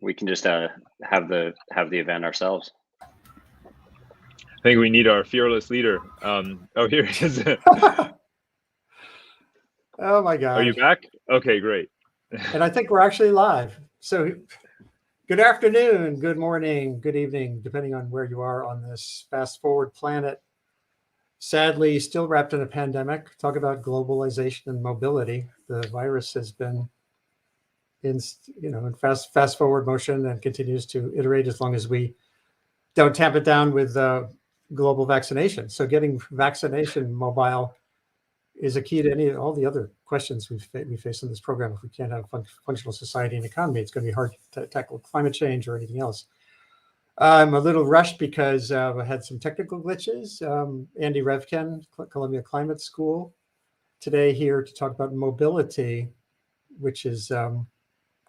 We can just have the event ourselves. I think we need our fearless leader. Oh, here he is. Oh my God. Are you back? Okay, great. And I think we're actually live. So good afternoon, good morning, good evening, depending on where you are on this fast forward planet. Sadly, still wrapped in a pandemic. Talk about globalization and mobility. The virus has been in fast forward motion and continues to iterate as long as we don't tamp it down with global vaccination. So getting vaccination mobile is a key to all the other questions we face in this program. If we can't have functional society and economy, it's going to be hard to tackle climate change or anything else. I'm a little rushed because I had some technical glitches. Andy Revkin, Columbia Climate School, today here to talk about mobility, which is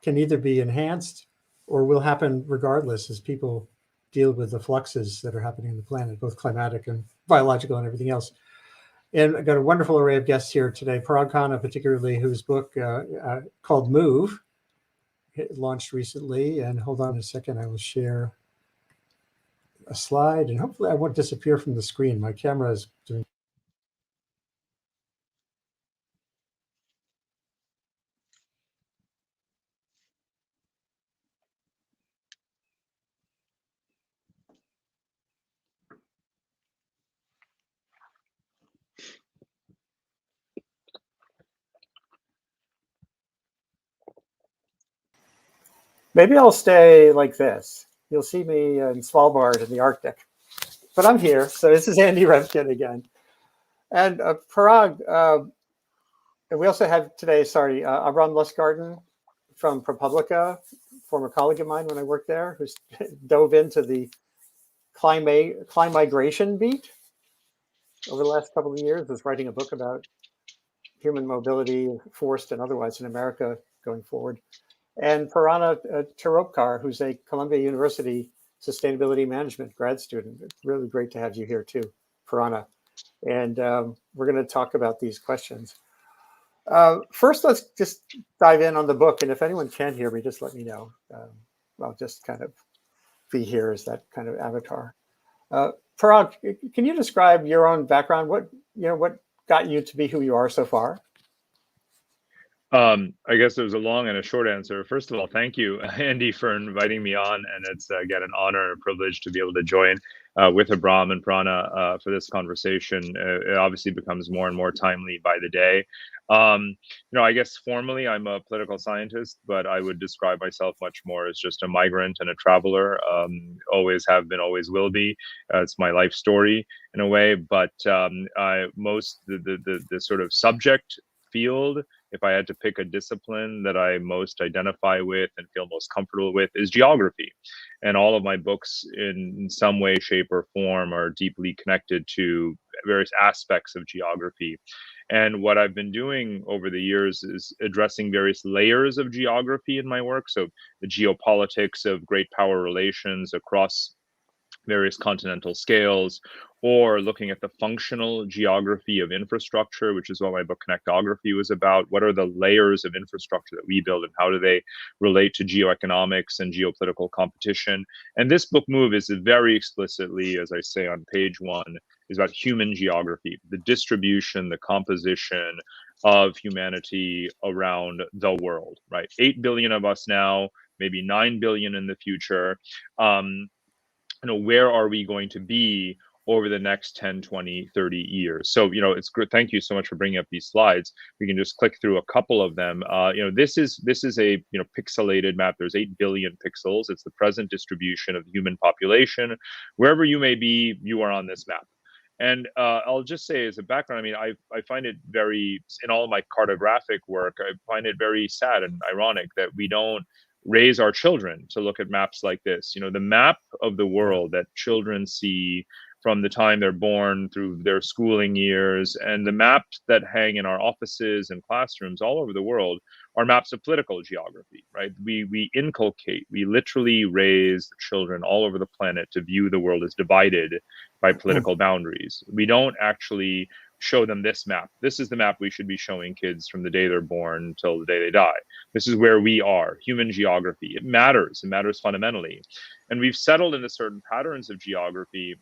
can either be enhanced or will happen regardless as people deal with the fluxes that are happening on the planet, both climatic and biological and everything else. And I've got a wonderful array of guests here today. Parag Khanna, particularly, whose book called Move, launched recently. And hold on a second, I will share a slide. And hopefully I won't disappear from the screen. My camera is doing... Maybe I'll stay like this. You'll see me in Svalbard in the Arctic. But I'm here. So this is Andy Revkin again. And Parag, and we also have today, Abrahm Lustgarten from ProPublica, former colleague of mine when I worked there, who's dove into the climate migration beat over the last couple of years, is writing a book about human mobility, forced and otherwise, in America going forward. And Prerana Tirodkar, who's a Columbia University sustainability management grad student. It's really great to have you here too, Prerana. And we're going to talk about these questions. First, let's just dive in on the book. And if anyone can hear me, just let me know. I'll just kind of be here as that kind of avatar. Parag, can you describe your own background? What got you to be who you are so far? I guess there was a long and a short answer. First of all, thank you, Andy, for inviting me on. And it's, again, an honor and a privilege to be able to join with Abrahm and Prerana for this conversation. It obviously becomes more and more timely by the day. I guess formally I'm a political scientist, but I would describe myself much more as just a migrant and a traveler. Always have been, always will be. It's my life story in a way. But the sort of subject field, if I had to pick a discipline that I most identify with and feel most comfortable with, is geography. And all of my books in some way, shape, or form are deeply connected to various aspects of geography. And what I've been doing over the years is addressing various layers of geography in my work. So the geopolitics of great power relations across various continental scales, or looking at the functional geography of infrastructure, which is what my book Connectography was about. What are the layers of infrastructure that we build and how do they relate to geoeconomics and geopolitical competition? And this book, Move, is very explicitly, as I say on page 1, is about human geography, the distribution, the composition of humanity around the world, right? 8 billion of us now, maybe 9 billion in the future. Where are we going to be over the next 10, 20, 30 years? So, it's good. Thank you so much for bringing up these slides. We can just click through a couple of them. This is a, pixelated map. There's 8 billion pixels. It's the present distribution of the human population. Wherever you may be, you are on this map. And I'll just say as a background, I find it very, in all of my cartographic work, I find it very sad and ironic that we don't raise our children to look at maps like this. The map of the world that children see from the time they're born through their schooling years, and the maps that hang in our offices and classrooms all over the world are maps of political geography, right? We inculcate, we literally raise children all over the planet to view the world as divided by political boundaries. We don't actually show them this map. This is the map we should be showing kids from the day they're born until the day they die. This is where we are, human geography. It matters fundamentally. And we've settled into certain patterns of geography,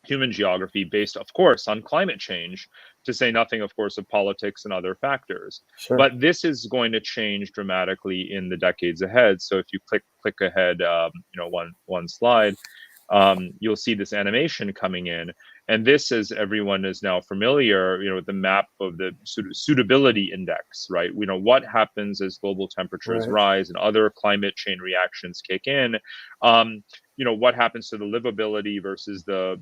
human geography, based, of course, on climate change, to say nothing, of course, of politics and other factors. Sure. But this is going to change dramatically in the decades ahead. So if you click ahead, one slide, you'll see this animation coming in. And this, as everyone is now familiar, with the map of the suitability index, right? What happens as global temperatures rise and other climate chain reactions kick in. What happens to the livability versus the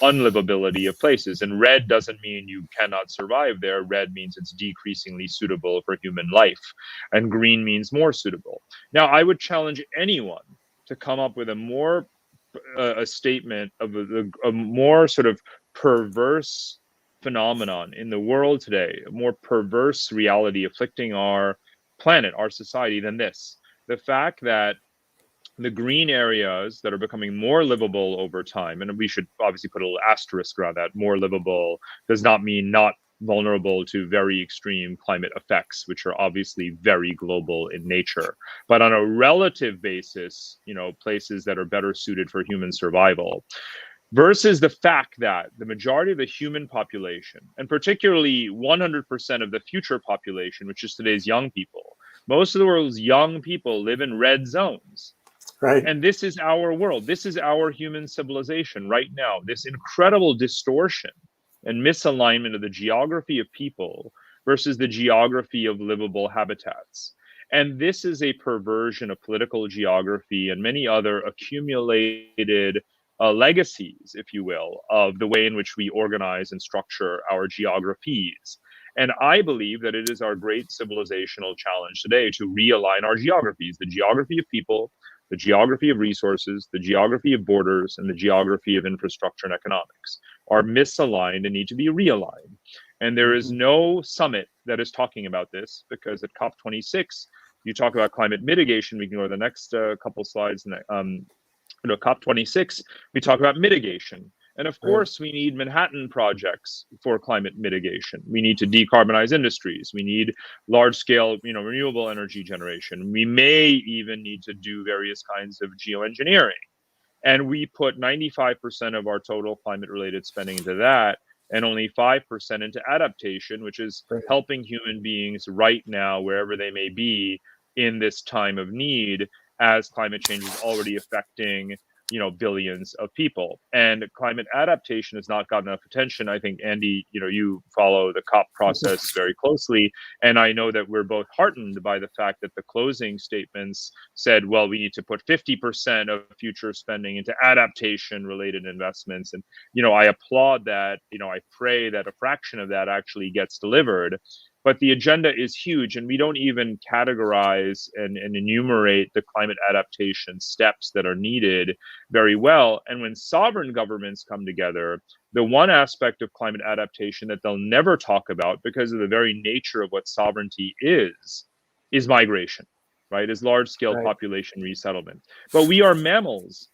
unlivability of places. And red doesn't mean you cannot survive there. Red means it's decreasingly suitable for human life. And green means more suitable. Now, I would challenge anyone to come up with a statement of a more sort of perverse phenomenon in the world today, a more perverse reality afflicting our planet, our society, than this. The fact that the green areas that are becoming more livable over time, and we should obviously put a little asterisk around that, more livable does not mean not vulnerable to very extreme climate effects, which are obviously very global in nature. But on a relative basis, places that are better suited for human survival, versus the fact that the majority of the human population, and particularly 100% of the future population, which is today's young people, most of the world's young people live in red zones. Right. And this is our world. This is our human civilization right now. This incredible distortion and misalignment of the geography of people versus the geography of livable habitats. And this is a perversion of political geography and many other accumulated legacies, if you will, of the way in which we organize and structure our geographies. And I believe that it is our great civilizational challenge today to realign our geographies, the geography of people, the geography of resources, the geography of borders, and the geography of infrastructure and economics are misaligned and need to be realigned. And there is no summit that is talking about this, because at COP26, you talk about climate mitigation. We can go to the next couple slides. COP26, we talk about mitigation. And of course, we need Manhattan projects for climate mitigation. We need to decarbonize industries. We need large-scale, renewable energy generation. We may even need to do various kinds of geoengineering. And we put 95% of our total climate-related spending into that, and only 5% into adaptation, which is helping human beings right now, wherever they may be in this time of need, as climate change is already affecting billions of people. And climate adaptation has not gotten enough attention. I think, Andy, you follow the COP process very closely. And I know that we're both heartened by the fact that the closing statements said, well, we need to put 50% of future spending into adaptation related investments. And, I applaud that. I pray that a fraction of that actually gets delivered. But the agenda is huge, and we don't even categorize and enumerate the climate adaptation steps that are needed very well. And when sovereign governments come together, the one aspect of climate adaptation that they'll never talk about, because of the very nature of what sovereignty is migration, right? Is large-scale population resettlement. But we are mammals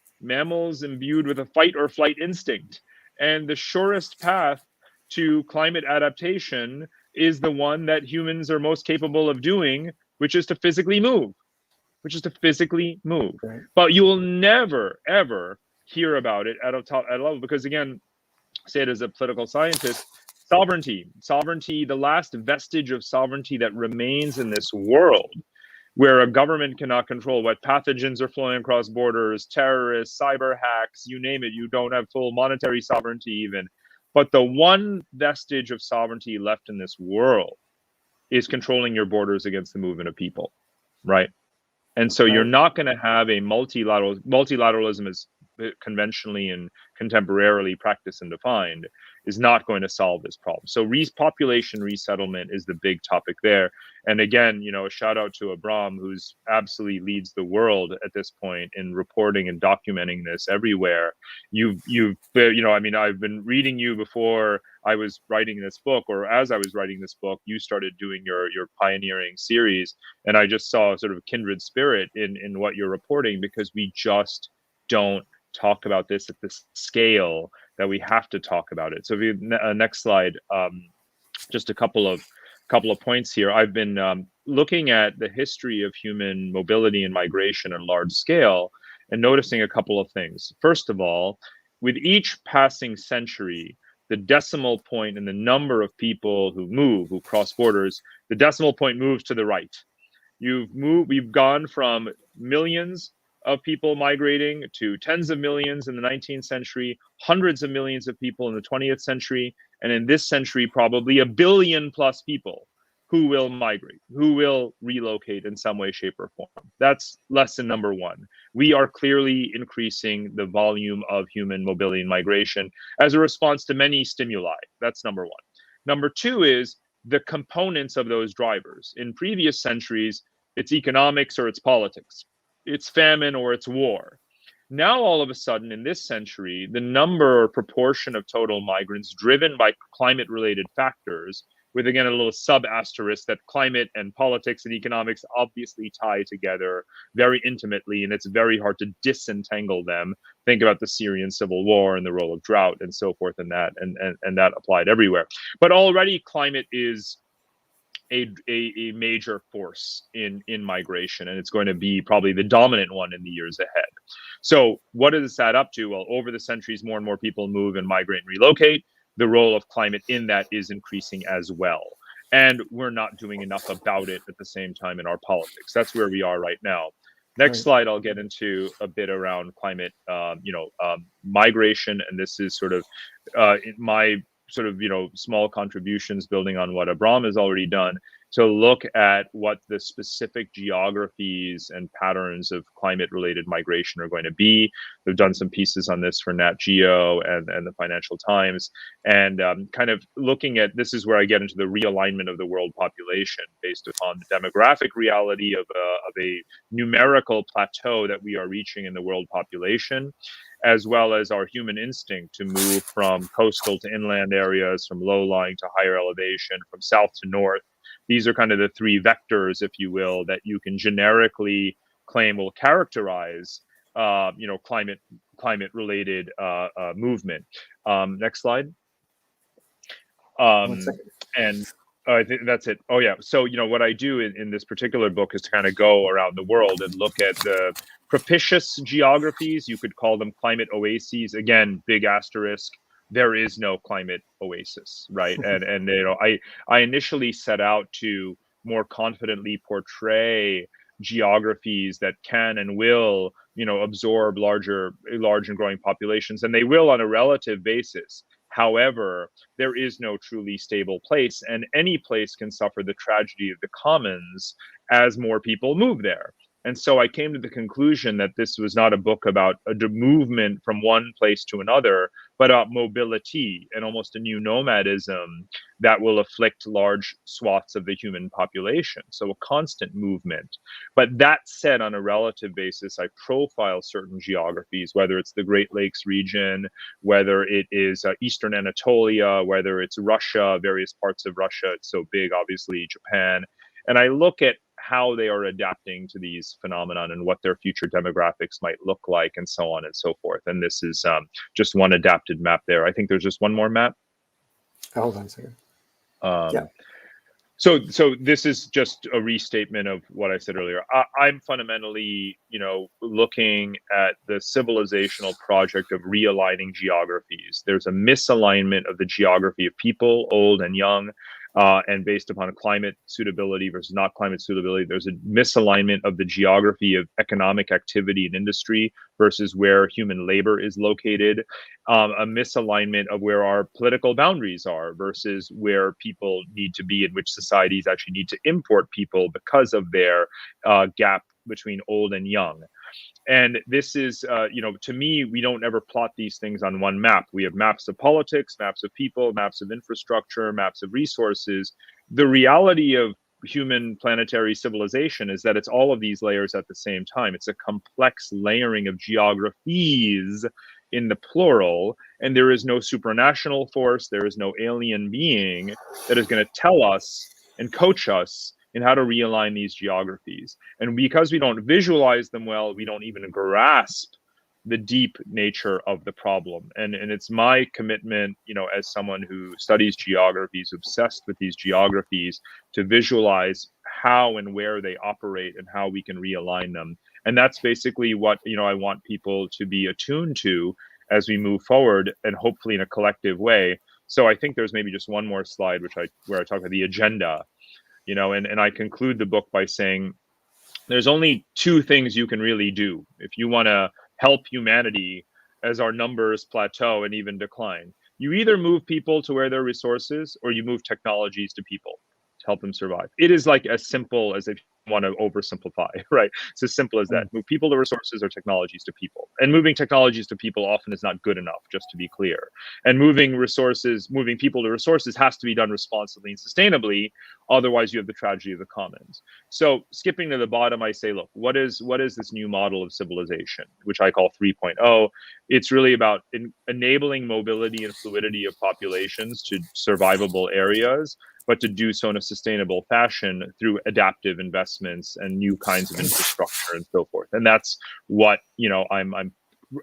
imbued with a fight or flight instinct. And the surest path to climate adaptation is the one that humans are most capable of doing, which is to physically move. Right. But you will never, ever hear about it at a level, because again, say it as a political scientist, sovereignty, the last vestige of sovereignty that remains in this world, where a government cannot control what pathogens are flowing across borders, terrorists, cyber hacks, you name it, you don't have full monetary sovereignty even. But the one vestige of sovereignty left in this world is controlling your borders against the movement of people, right? And so you're not going to have a multilateralism is conventionally and contemporarily practiced and defined, is not going to solve this problem. So population resettlement is the big topic there. And again, a shout out to Abrahm, who's absolutely leads the world at this point in reporting and documenting this everywhere. I've been reading you before I was writing this book, or as I was writing this book, you started doing your pioneering series. And I just saw sort of a kindred spirit in what you're reporting, because we just don't talk about this at the scale that we have to talk about it. So if you next slide, just a couple of points here. I've been looking at the history of human mobility and migration on a large scale and noticing a couple of things. First of all, with each passing century, the decimal point in the number of people who cross borders, the decimal point moves to the right. We've gone from millions of people migrating to tens of millions in the 19th century, hundreds of millions of people in the 20th century, and in this century, probably 1 billion plus people who will migrate, who will relocate in some way, shape, or form. That's lesson number one. We are clearly increasing the volume of human mobility and migration as a response to many stimuli. That's number one. Number two is the components of those drivers. In previous centuries, it's economics or it's politics. It's famine or it's war. Now, all of a sudden, in this century, the number or proportion of total migrants driven by climate-related factors, with, again, a little sub-asterisk that climate and politics and economics obviously tie together very intimately, and it's very hard to disentangle them. Think about the Syrian civil war and the role of drought and so forth, and that applied everywhere. But already climate is a major force in migration, and it's going to be probably the dominant one in the years ahead. So what does this add up to? Well, over the centuries, more and more people move and migrate and relocate. The role of climate in that is increasing as well. And we're not doing enough about it at the same time in our politics. That's where we are right now. Next slide, I'll get into a bit around climate, migration. And this is sort of my small contributions building on what Abrahm has already done, to look at what the specific geographies and patterns of climate-related migration are going to be. We've done some pieces on this for Nat Geo and the Financial Times, and kind of looking at, this is where I get into the realignment of the world population based upon the demographic reality of a numerical plateau that we are reaching in the world population, as well as our human instinct to move from coastal to inland areas, from low-lying to higher elevation, from south to north. These are kind of the three vectors, if you will, that you can generically claim will characterize, climate-related movement. Next slide. 1 second. And I think that's it. Oh yeah. So, what I do in this particular book is to kind of go around the world and look at the propitious geographies. You could call them climate oases. Again, big asterisk. There is no climate oasis, right? And I initially set out to more confidently portray geographies that can and will, absorb large and growing populations, and they will on a relative basis. However, there is no truly stable place, and any place can suffer the tragedy of the commons as more people move there. And so I came to the conclusion that this was not a book about a movement from one place to another, but about mobility and almost a new nomadism that will afflict large swaths of the human population. So a constant movement. But that said, on a relative basis, I profile certain geographies, whether it's the Great Lakes region, whether it is Eastern Anatolia, whether it's Russia, various parts of Russia. It's so big, obviously, Japan. And I look at how they are adapting to these phenomenon and what their future demographics might look like, and so on and so forth. And this is just one adapted map there. I think there's just one more map. Hold on a second. Yeah. So this is just a restatement of what I said earlier. I'm fundamentally, looking at the civilizational project of realigning geographies. There's a misalignment of the geography of people, old and young. And based upon climate suitability versus not climate suitability, there's a misalignment of the geography of economic activity and industry versus where human labor is located, a misalignment of where our political boundaries are versus where people need to be, in which societies actually need to import people because of their gap between old and young. And this is, to me, we don't ever plot these things on one map. We have maps of politics, maps of people, maps of infrastructure, maps of resources. The reality of human planetary civilization is that it's all of these layers at the same time. It's a complex layering of geographies in the plural, and there is no supranational force, there is no alien being that is going to tell us and coach us in how to realign these geographies. And because we don't visualize them well, we don't even grasp the deep nature of the problem. And it's my commitment, as someone who studies geographies, obsessed with these geographies, to visualize how and where they operate and how we can realign them. And that's basically what, I want people to be attuned to as we move forward, and hopefully in a collective way. So I think there's maybe just one more slide, where I talk about the agenda, and I conclude the book by saying there's only two things you can really do if you want to help humanity as our numbers plateau and even decline. You either move people to where there are resources, or you move technologies to people to help them survive. It is like as simple as, if you want to oversimplify, right? It's as simple as that. Move people to resources or technologies to people. And moving technologies to people often is not good enough, just to be clear. And moving people to resources has to be done responsibly and sustainably. Otherwise, you have the tragedy of the commons. So skipping to the bottom, I say, look, what is this new model of civilization, which I call 3.0? It's really about enabling mobility and fluidity of populations to survivable areas, but to do so in a sustainable fashion through adaptive investments and new kinds of infrastructure and so forth. And that's what, I'm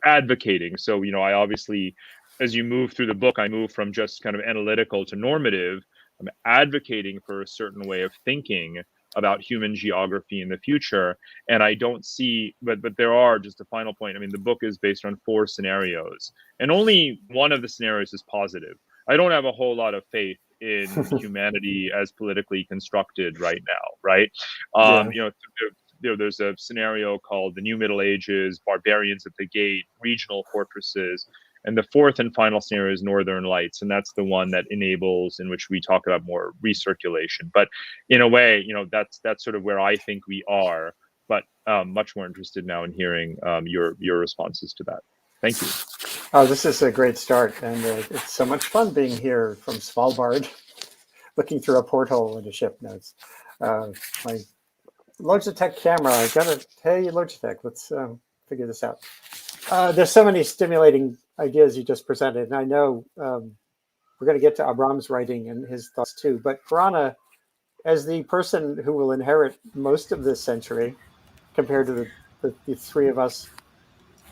advocating. So, I obviously, as you move through the book, I move from just kind of analytical to normative. I'm advocating for a certain way of thinking about human geography in the future. And I don't see, but there are, just a final point. I mean, the book is based on 4 scenarios, and only one of the scenarios is positive. I don't have a whole lot of faith in humanity as politically constructed right now, right? There's a scenario called the New Middle Ages, barbarians at the gate, regional fortresses. And the 4th and final scenario is Northern Lights, and that's the one that enables, in which we talk about more recirculation. But in a way, that's sort of where I think we are. But much more interested now in hearing your responses to that. Thank you. Oh, this is a great start, and it's so much fun being here from Svalbard, looking through a porthole in a ship. Notes. My Logitech camera. I got it. Hey, Logitech, let's figure this out. There's so many stimulating ideas you just presented, and I know we're going to get to Abraham's writing and his thoughts too. But Prerana, as the person who will inherit most of this century, compared to the 3 of us,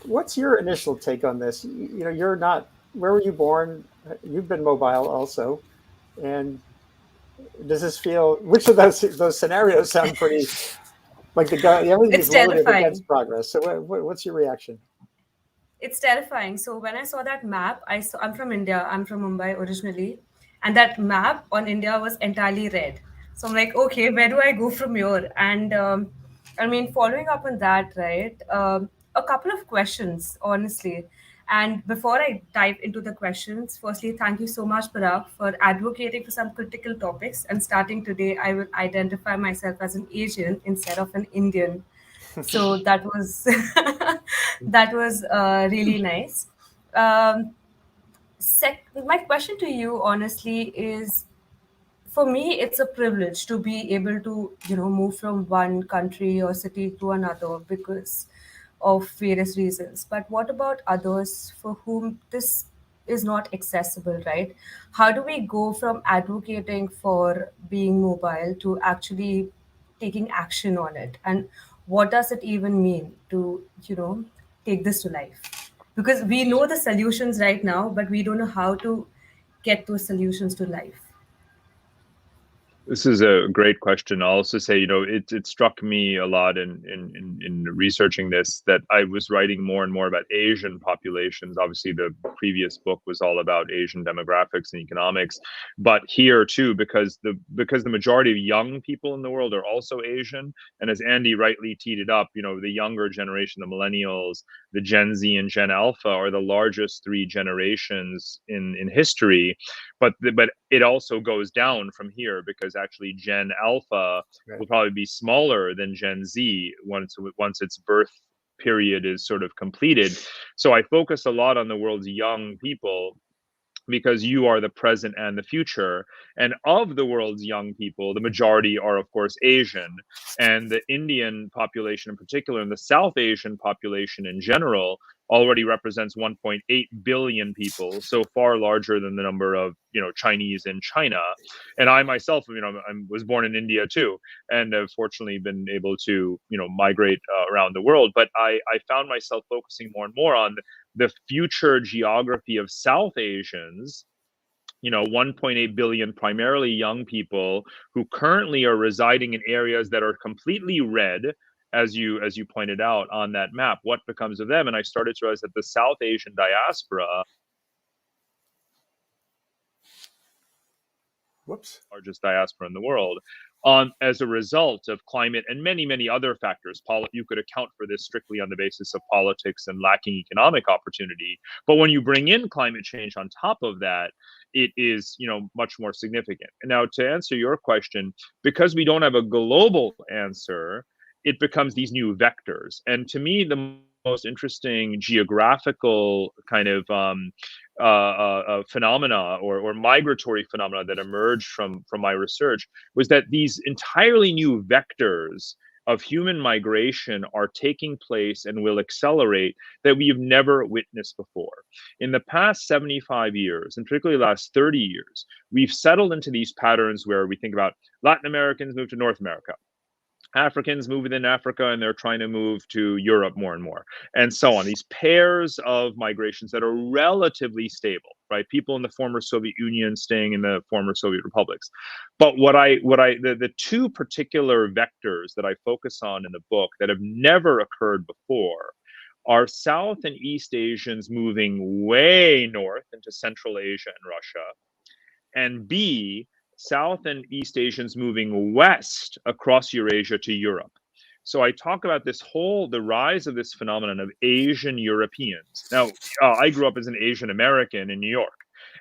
what's your initial take on this? You're not. Where were you born? You've been mobile also, and does this feel? Which of those scenarios sound pretty like the guy? Everything's loaded against progress. So, what's your reaction? It's terrifying. So when I saw that map, I'm from India. I'm from Mumbai originally, and that map on India was entirely red. So I'm like, okay, where do I go from here? And I mean, following up on that, right? A couple of questions, honestly. And before I dive into the questions, firstly, thank you so much, Parag, for advocating for some critical topics. And starting today, I will identify myself as an Asian instead of an Indian. So that was really nice. My question to you, honestly, is, for me, it's a privilege to be able to, move from one country or city to another because of various reasons. But what about others for whom this is not accessible, right? How do we go from advocating for being mobile to actually taking action on it? And what does it even mean to, take this to life? Because we know the solutions right now, but we don't know how to get those solutions to life. This is a great question. I'll also say, it struck me a lot in researching this, that I was writing more and more about Asian populations. Obviously, the previous book was all about Asian demographics and economics, but here too, because the majority of young people in the world are also Asian, and as Andy rightly teed it up, the younger generation, the millennials, the Gen Z and Gen Alpha, are the largest 3 generations in history. But it also goes down from here, because actually Gen Alpha will probably be smaller than Gen Z once its birth period is sort of completed. So I focus a lot on the world's young people, because you are the present and the future. And of the world's young people, the majority are, of course, Asian. And the Indian population in particular, and the South Asian population in general, already represents 1.8 billion people, so far larger than the number of, Chinese in China. And I myself, I was born in India too, and have fortunately been able to, migrate around the world. But I found myself focusing more and more on the future geography of South Asians, 1.8 billion, primarily young people who currently are residing in areas that are completely red, as you pointed out on that map. What becomes of them? And I started to realize that the South Asian diaspora, largest diaspora in the world, as a result of climate and many, many other factors. You could account for this strictly on the basis of politics and lacking economic opportunity. But when you bring in climate change on top of that, it is, much more significant. And now, to answer your question, because we don't have a global answer, it becomes these new vectors. And to me, the most interesting geographical kind of phenomena or migratory phenomena that emerged from my research was that these entirely new vectors of human migration are taking place and will accelerate that we have never witnessed before. In the past 75 years, and particularly the last 30 years, we've settled into these patterns where we think about Latin Americans move to North America, Africans move within Africa, and they're trying to move to Europe more and more, and so on. These pairs of migrations that are relatively stable, right? People in the former Soviet Union staying in the former Soviet republics. But the two particular vectors that I focus on in the book that have never occurred before are South and East Asians moving way north into Central Asia and Russia, and B, South and East Asians moving west across Eurasia to Europe. So I talk about the rise of this phenomenon of Asian Europeans. Now, I grew up as an Asian American in New York,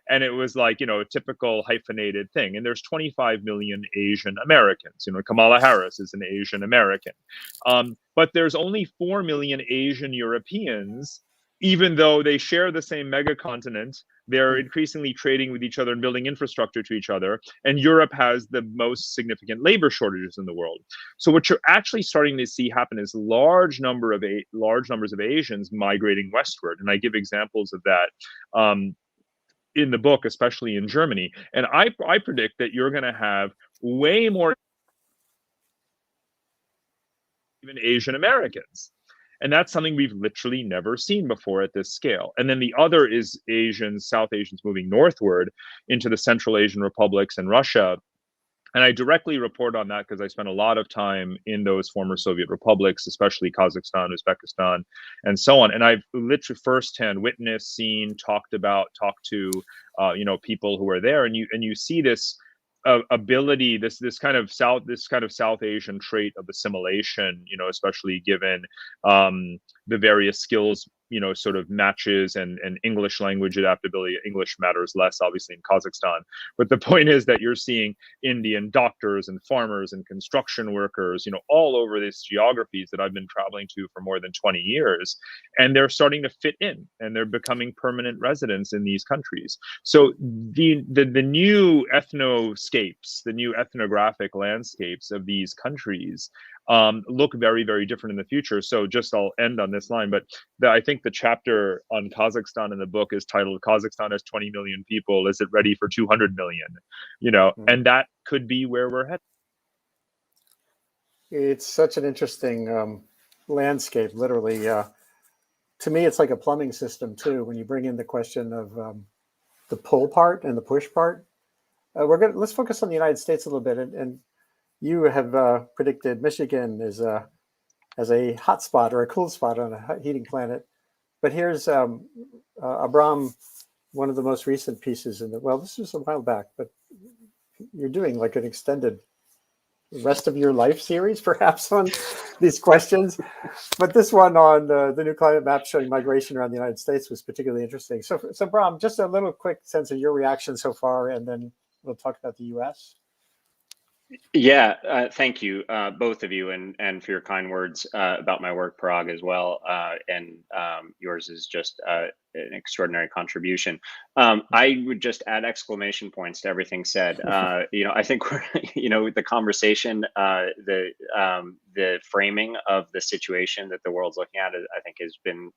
and it was like, a typical hyphenated thing. And there's 25 million Asian Americans. Kamala Harris is an Asian American. But there's only 4 million Asian Europeans, even though they share the same megacontinent. They're increasingly trading with each other and building infrastructure to each other. And Europe has the most significant labor shortages in the world. So what you're actually starting to see happen is large numbers of Asians migrating westward. And I give examples of that in the book, especially in Germany. And I predict that you're going to have way more even Asian Americans. And that's something we've literally never seen before at this scale. And then the other is South Asians moving northward into the Central Asian republics and Russia. And I directly report on that because I spent a lot of time in those former Soviet republics, especially Kazakhstan, Uzbekistan, and so on. And I've literally firsthand witnessed, seen, talked to, people who are there. And you see this ability, this kind of South Asian trait of assimilation, especially given the various skills, sort of matches and English language adaptability. English matters less, obviously, in Kazakhstan. But the point is that you're seeing Indian doctors and farmers and construction workers, all over these geographies that I've been traveling to for more than 20 years. And they're starting to fit in, and they're becoming permanent residents in these countries. So the new ethnoscapes, the new ethnographic landscapes of these countries look very, very different in the future. So I'll end on this line, but I think the chapter on Kazakhstan in the book is titled "Kazakhstan has 20 million people. Is it ready for 200 million?" And that could be where we're headed. It's such an interesting landscape, literally. To me, it's like a plumbing system too. When you bring in the question of the pull part and the push part, let's focus on the United States a little bit. And you have predicted Michigan as a hot spot or a cool spot on a heating planet. But here's Abrahm, one of the most recent pieces this was a while back, but you're doing like an extended rest of your life series, perhaps, on these questions. But this one on the new climate map showing migration around the United States was particularly interesting. So Abrahm, just a little quick sense of your reaction so far, and then we'll talk about the U.S. Yeah, thank you, both of you, and for your kind words about my work, Parag, as well. And yours is just an extraordinary contribution. I would just add exclamation points to everything said. I think we're, the conversation, the framing of the situation that the world's looking at, I think, has been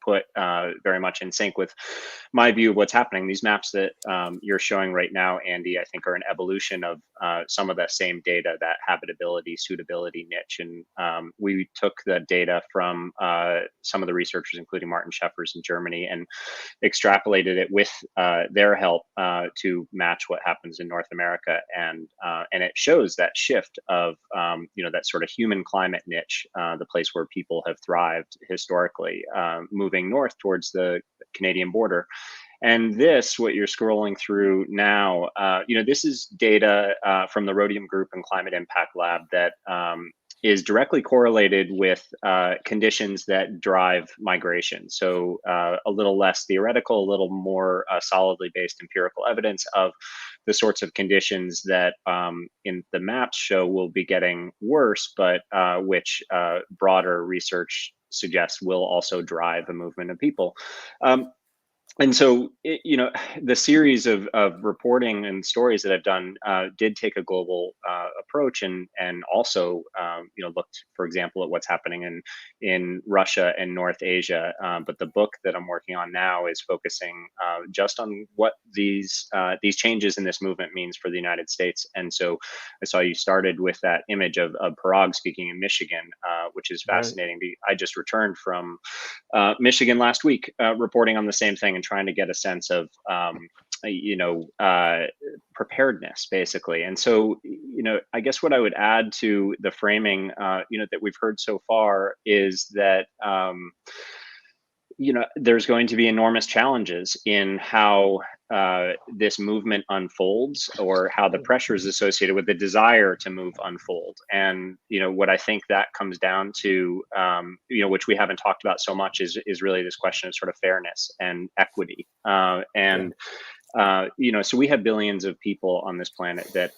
put very much in sync with my view of what's happening. These maps that you're showing right now, Andy, I think are an evolution of some of that same data, that habitability, suitability niche. And we took the data from some of the researchers, including Martin Scheffers in Germany, and extrapolated it with their help to match what happens in North America. And it shows that shift of, that sort of human climate niche, the place where people have thrived historically, moving north towards the Canadian border. And this, what you're scrolling through now, this is data from the Rhodium Group and Climate Impact Lab that is directly correlated with conditions that drive migration. So a little less theoretical, a little more solidly based empirical evidence of the sorts of conditions that in the maps show will be getting worse, but which broader research suggests will also drive a movement of people. And so, the series of reporting and stories that I've done did take a global approach, and also, looked, for example, at what's happening in Russia and North Asia. But the book that I'm working on now is focusing just on what these changes in this movement means for the United States. And so, I saw you started with that image of Parag speaking in Michigan, which is fascinating. Right. I just returned from Michigan last week, reporting on the same thing and trying to get a sense of, preparedness, basically. And so, I guess what I would add to the framing, that we've heard so far is that, there's going to be enormous challenges in how this movement unfolds, or how the pressures associated with the desire to move unfold. And what I think that comes down to, which we haven't talked about so much, is really this question of sort of fairness and equity. So we have billions of people on this planet that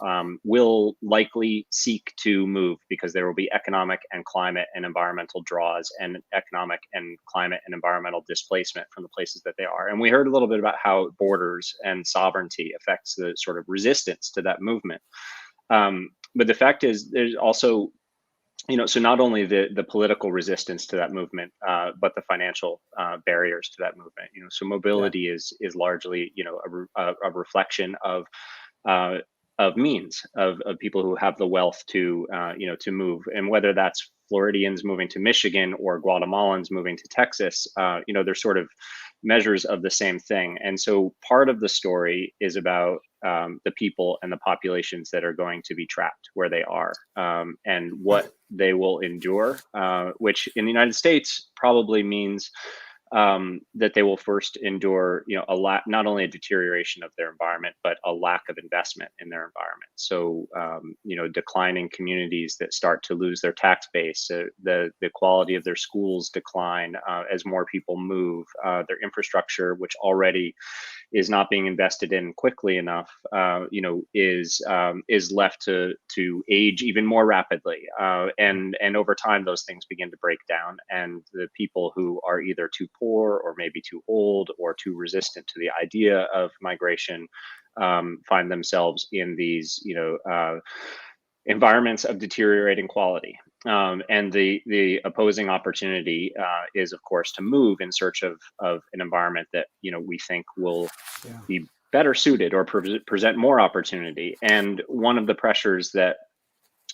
will likely seek to move, because there will be economic and climate and environmental draws, and economic and climate and environmental displacement from the places that they are. And we heard a little bit about how borders and sovereignty affects the sort of resistance to that movement. But the fact is, there's also, so not only the political resistance to that movement, but the financial barriers to that movement. So mobility is largely, a reflection of means of people who have the wealth to to move. And whether that's Floridians moving to Michigan or Guatemalans moving to Texas, they're sort of measures of the same thing. And so part of the story is about the people and the populations that are going to be trapped where they are, and what they will endure, which in the United States probably means that they will first endure, not only a deterioration of their environment, but a lack of investment in their environment. So, declining communities that start to lose their tax base, the quality of their schools decline as more people move, their infrastructure, which already is not being invested in quickly enough, is left to age even more rapidly, and over time those things begin to break down, and the people who are either too poor, or maybe too old, or too resistant to the idea of migration, find themselves in these environments of deteriorating quality. And the opposing opportunity is, of course, to move in search of an environment that we think will be better suited, or present more opportunity. And one of the pressures that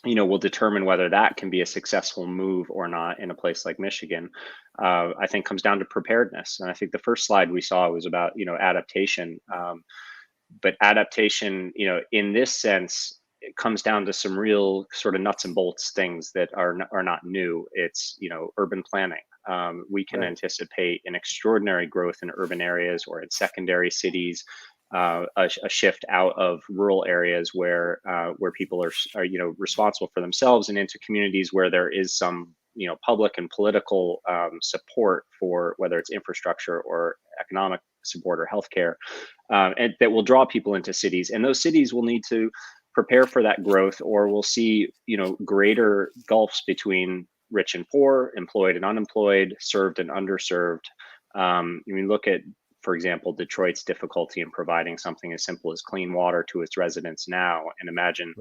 will determine whether that can be a successful move or not in a place like Michigan, I think comes down to preparedness. And I think the first slide we saw was about adaptation, but adaptation, in this sense, it comes down to some real sort of nuts and bolts things that are not new. It's urban planning. We can anticipate an extraordinary growth in urban areas, or in secondary cities, a shift out of rural areas where people are responsible for themselves, and into communities where there is some public and political support for, whether it's infrastructure or economic support or healthcare, and that will draw people into cities. And those cities will need to prepare for that growth, or we'll see, greater gulfs between rich and poor, employed and unemployed, served and underserved. We look at, for example, Detroit's difficulty in providing something as simple as clean water to its residents now, and imagine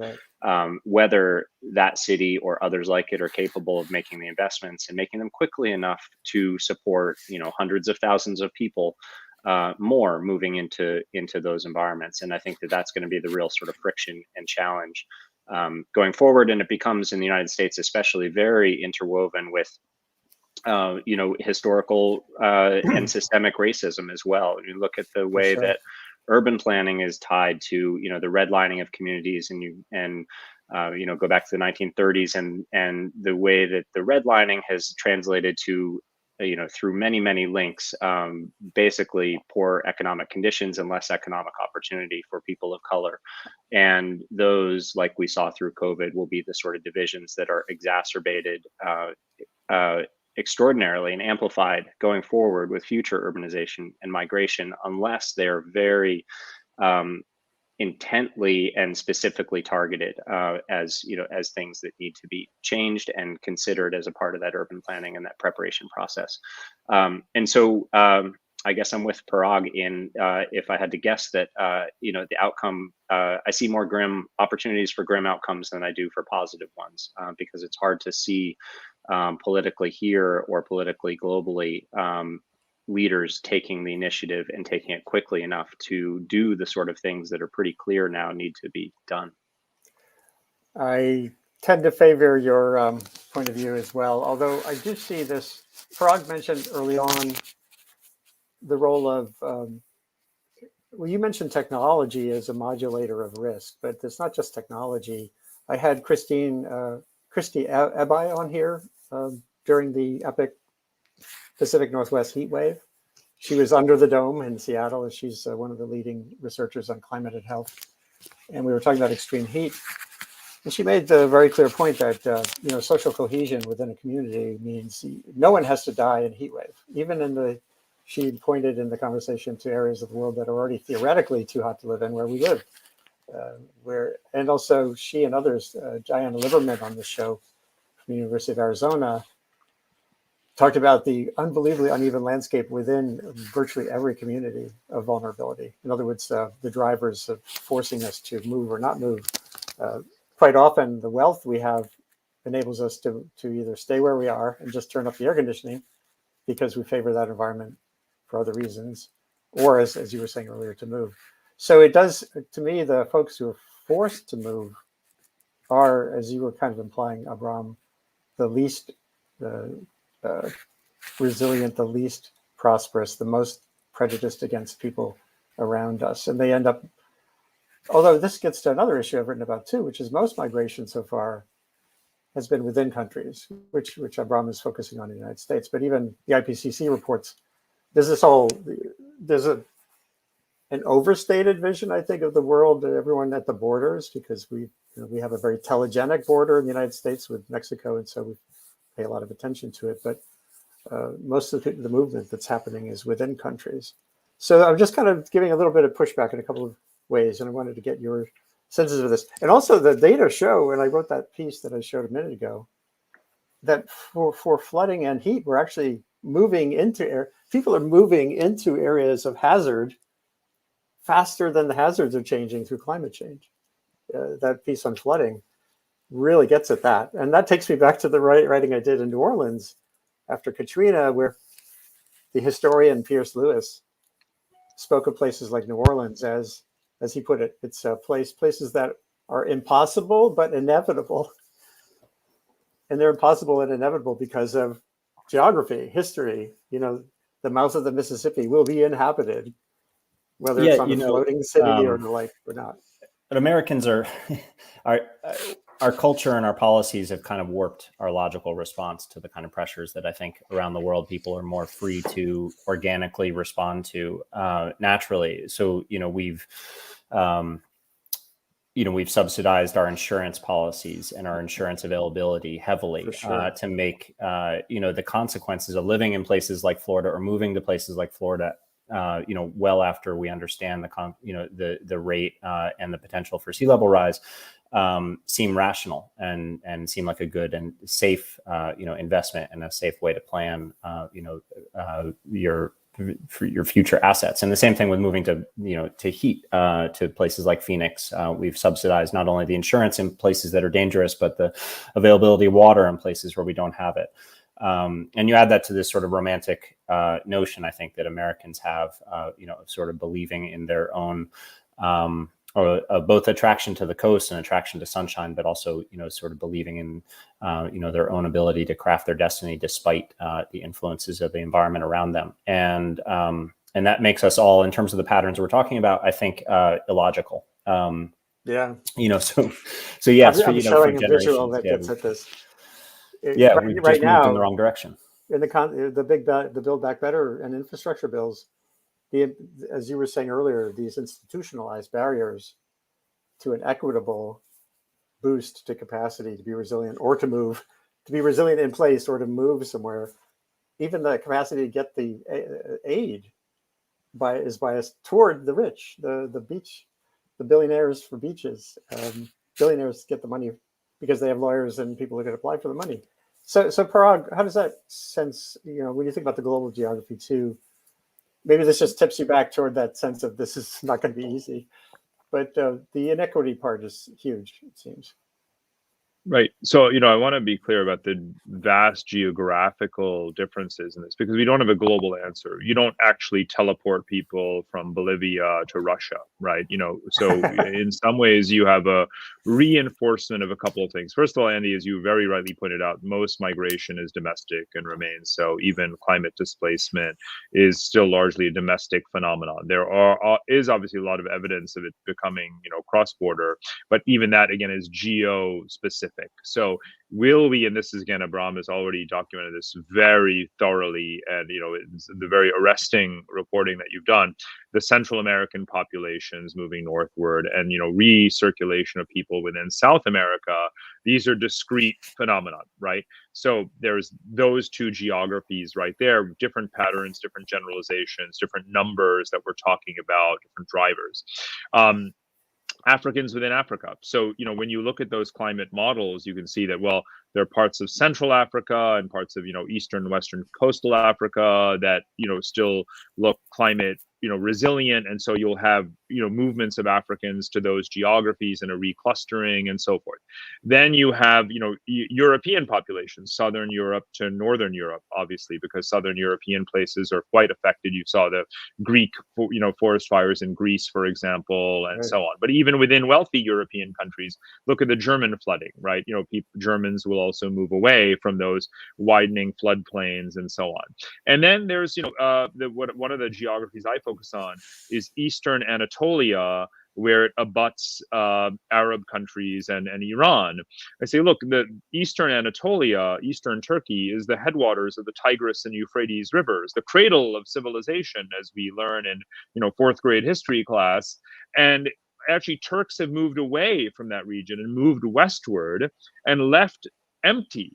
whether that city or others like it are capable of making the investments and making them quickly enough to support, hundreds of thousands of people more moving into those environments. And I think that that's going to be the real sort of friction and challenge going forward. And it becomes, in the United States especially, very interwoven with historical and systemic racism as well. You look at the way that urban planning is tied to, the redlining of communities, and go back to the 1930s, and the way that the redlining has translated to, through many links, basically poor economic conditions and less economic opportunity for people of color. And those, like we saw through COVID, will be the sort of divisions that are exacerbated extraordinarily and amplified going forward with future urbanization and migration, unless they're very intently and specifically targeted as things that need to be changed and considered as a part of that urban planning and that preparation process. And so I guess I'm with Parag in, if I had to guess, that the outcome, I see more grim opportunities for grim outcomes than I do for positive ones, because it's hard to see politically here or politically globally leaders taking the initiative and taking it quickly enough to do the sort of things that are pretty clear now need to be done. I tend to favor your point of view as well, although I do see this. Parag mentioned early on the role of, well, you mentioned technology as a modulator of risk, but it's not just technology. I had Christy Ebai on here during the epic Pacific Northwest heat wave. She was under the dome in Seattle, and she's one of the leading researchers on climate and health. And we were talking about extreme heat. And she made the very clear point that social cohesion within a community means no one has to die in a heat wave. Even in the, she pointed in the conversation to areas of the world that are already theoretically too hot to live in, where we live. And also she and others, Diana Liberman on the show from the University of Arizona, talked about the unbelievably uneven landscape within virtually every community of vulnerability. In other words, the drivers of forcing us to move or not move. Quite often, the wealth we have enables us to either stay where we are and just turn up the air conditioning because we favor that environment for other reasons, or as you were saying earlier, to move. So it does, to me, the folks who are forced to move are, as you were kind of implying, Abrahm, the least resilient, the least prosperous, the most prejudiced against people around us. And they end up, although this gets to another issue I've written about too, which is most migration so far has been within countries, which Abrahm is focusing on in the United States. But even the IPCC reports, there's an overstated vision, I think, of the world, everyone at the borders, because we have a very telegenic border in the United States with Mexico, and so we pay a lot of attention to it. But most of the movement that's happening is within countries. So I'm just kind of giving a little bit of pushback in a couple of ways, and I wanted to get your senses of this. And also the data show, and I wrote that piece that I showed a minute ago, that for flooding and heat, we're actually moving into people are moving into areas of hazard faster than the hazards are changing through climate change. That piece on flooding really gets at that. And that takes me back to the writing I did in New Orleans after Katrina, where the historian Pierce Lewis spoke of places like New Orleans as he put it, it's places that are impossible but inevitable. And they're impossible and inevitable because of geography, history. The mouth of the Mississippi will be inhabited, whether it's on a floating city or the like or not. But Americans are our culture and our policies have kind of warped our logical response to the kind of pressures that I think around the world people are more free to organically respond to naturally. So we've subsidized our insurance policies and our insurance availability heavily to make the consequences of living in places like Florida or moving to places like Florida well after we understand the rate and the potential for sea level rise, seem rational and seem like a good and safe, investment and a safe way to plan, your future assets. And the same thing with moving to heat, to places like Phoenix. We've subsidized not only the insurance in places that are dangerous, but the availability of water in places where we don't have it. And you add that to this sort of romantic notion, I think, that Americans have, sort of believing in their own, or both attraction to the coast and attraction to sunshine, but also, sort of believing in, their own ability to craft their destiny despite the influences of the environment around them. And that makes us all, in terms of the patterns we're talking about, I think, illogical. Yeah. So yes, I'm showing a visual that gets at this. We've right just now, moved in the wrong direction. In the Build Back Better and infrastructure bills, as you were saying earlier, these institutionalized barriers to an equitable boost to capacity to be resilient or to be resilient in place or to move somewhere, even the capacity to get the aid is biased toward the rich, the billionaires for beaches. Billionaires get the money because they have lawyers and people who can apply for the money. So Parag, how does that sense, when you think about the global geography too, maybe this just tips you back toward that sense of this is not going to be easy, but the inequity part is huge, it seems. Right. So, I want to be clear about the vast geographical differences in this, because we don't have a global answer. You don't actually teleport people from Bolivia to Russia, right? So in some ways you have a reinforcement of a couple of things. First of all, Andy, as you very rightly pointed out, most migration is domestic and remains. So even climate displacement is still largely a domestic phenomenon. There is obviously a lot of evidence of it becoming, cross-border, but even that, again, is geo-specific. So will we, and this is, again, Abrahm has already documented this very thoroughly, and it's the very arresting reporting that you've done, the Central American populations moving northward and recirculation of people within South America, these are discrete phenomena, right? So there's those two geographies right there, different patterns, different generalizations, different numbers that we're talking about, different drivers. Africans within Africa. So, when you look at those climate models, you can see that, well, there are parts of Central Africa and parts of, Eastern and Western coastal Africa that, still look climate, resilient. And so you'll have, movements of Africans to those geographies and a reclustering and so forth. Then you have, European populations, Southern Europe to Northern Europe, obviously, because Southern European places are quite affected. You saw the Greek, forest fires in Greece, for example, and so on. But even within wealthy European countries, look at the German flooding, right? Germans will also move away from those widening floodplains and so on. And then there's, one of the geographies I focus on is Eastern Anatolia, where it abuts Arab countries and Iran. I say, look, the Eastern Anatolia, Eastern Turkey, is the headwaters of the Tigris and Euphrates rivers, the cradle of civilization, as we learn in, fourth grade history class. And actually, Turks have moved away from that region and moved westward and left empty.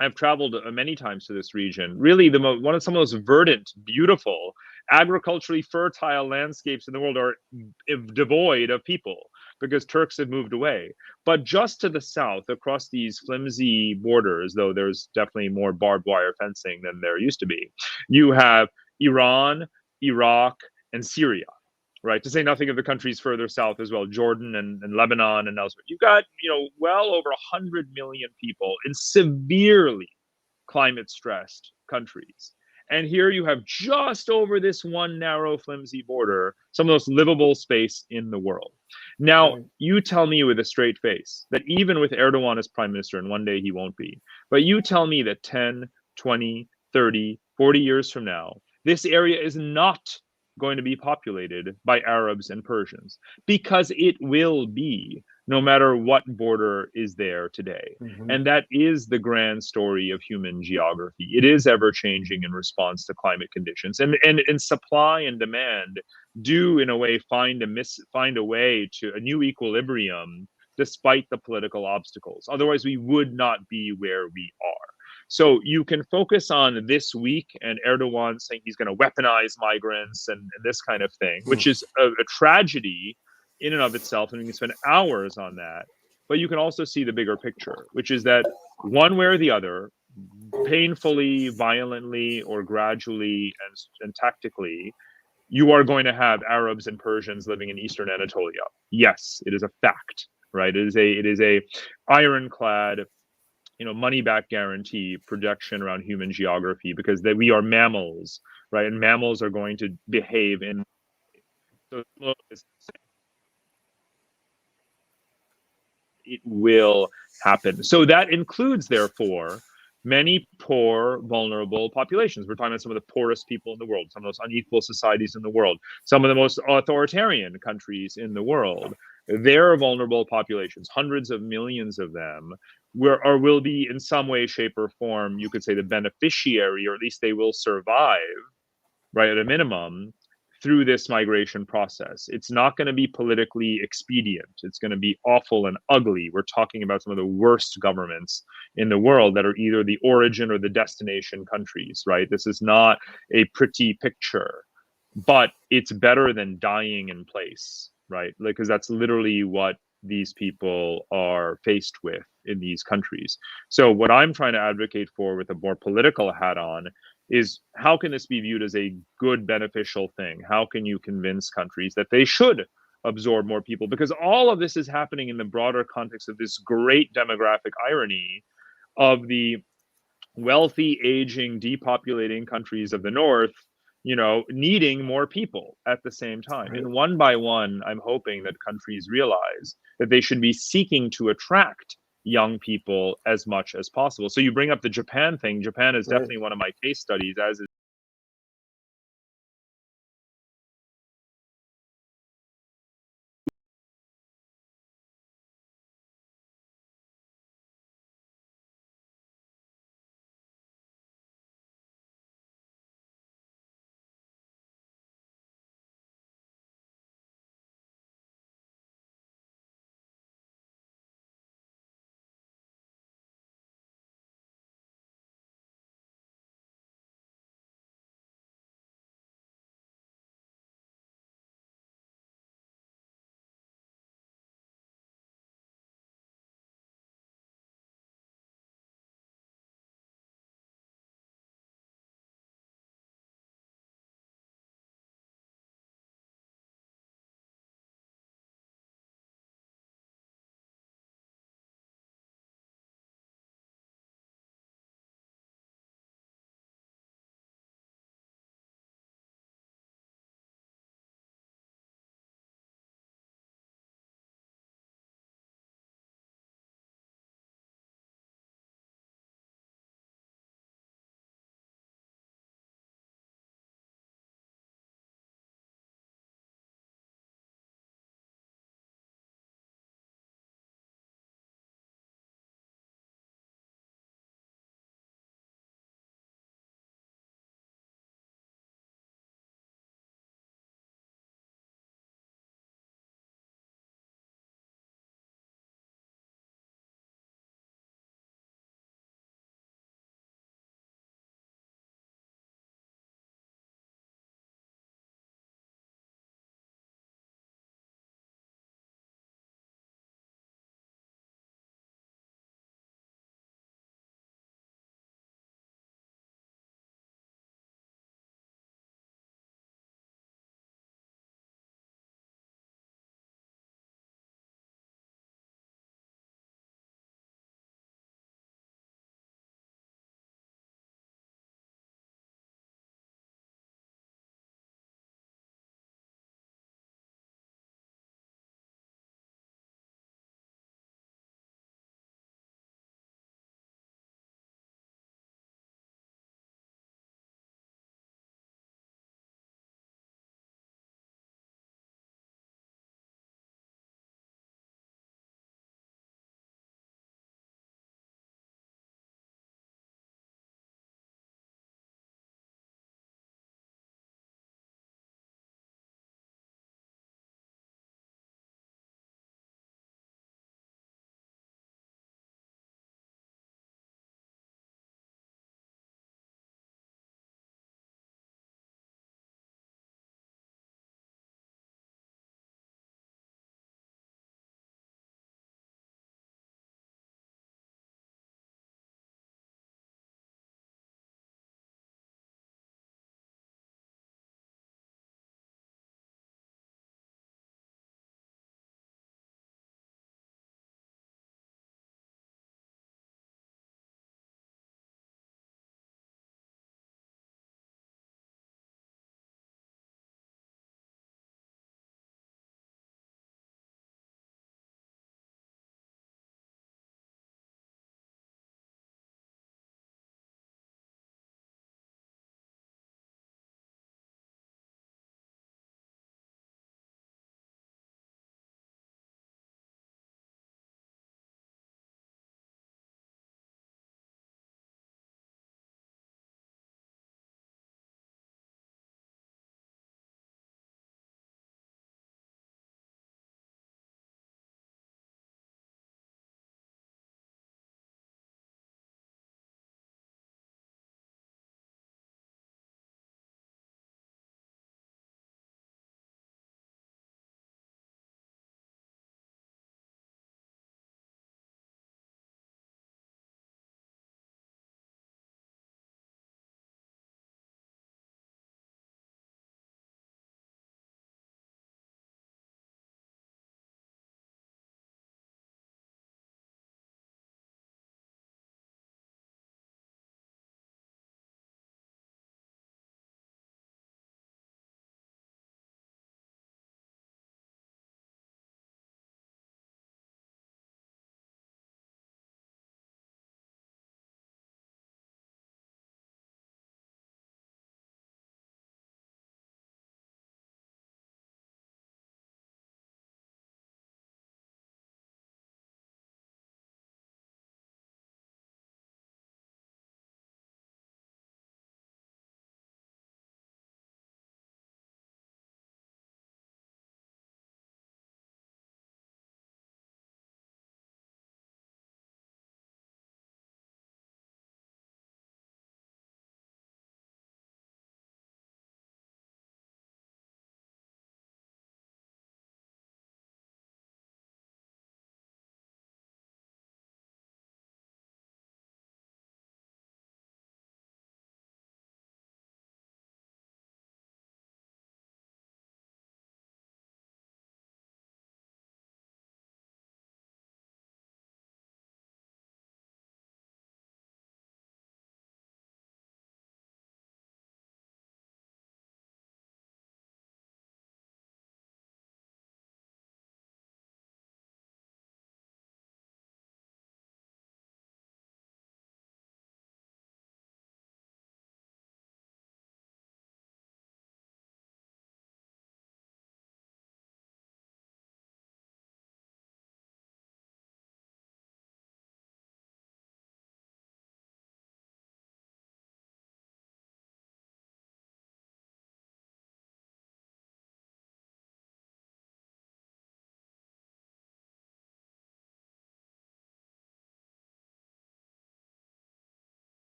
I've traveled many times to this region. Really, some of the most verdant, beautiful, agriculturally fertile landscapes in the world are devoid of people because Turks have moved away. But just to the south, across these flimsy borders, though there's definitely more barbed wire fencing than there used to be, you have Iran, Iraq, and Syria. Right, to say nothing of the countries further south as well, Jordan and Lebanon and elsewhere. You've got, well over 100 million people in severely climate stressed countries. And here you have, just over this one narrow, flimsy border, some of the most livable space in the world. Now, you tell me with a straight face that even with Erdogan as prime minister, and one day he won't be, but you tell me that 10, 20, 30, 40 years from now, this area is not going to be populated by Arabs and Persians, because it will be, no matter what border is there today. Mm-hmm. And that is the grand story of human geography. It is ever changing in response to climate conditions, and supply and demand do in a way find a way to a new equilibrium despite the political obstacles. Otherwise, we would not be where we are. So you can focus on this week and Erdogan saying he's going to weaponize migrants and this kind of thing, which is a tragedy in and of itself, and we can spend hours on that. But you can also see the bigger picture, which is that one way or the other, painfully, violently, or gradually and tactically, you are going to have Arabs and Persians living in Eastern Anatolia. Yes, it is a fact, right? It is a ironclad, money back guarantee projection around human geography, because we are mammals, right? And mammals are going to behave in. So it will happen. So that includes, therefore, many poor, vulnerable populations. We're talking about some of the poorest people in the world, some of the most unequal societies in the world, some of the most authoritarian countries in the world. They're vulnerable populations, hundreds of millions of them, will be in some way, shape, or form, you could say, the beneficiary, or at least they will survive, right, at a minimum, through this migration process. It's not going to be politically expedient. It's going to be awful and ugly. We're talking about some of the worst governments in the world that are either the origin or the destination countries, right? This is not a pretty picture, but it's better than dying in place, right? Because that's literally what these people are faced with in these countries. So what I'm trying to advocate for, with a more political hat on, is how can this be viewed as a good, beneficial thing? How can you convince countries that they should absorb more people? Because all of this is happening in the broader context of this great demographic irony of the wealthy, aging, depopulating countries of the North, needing more people at the same time. Right. And one by one, I'm hoping that countries realize that they should be seeking to attract young people as much as possible. So you bring up the Japan thing. Japan is definitely one of my case studies, as is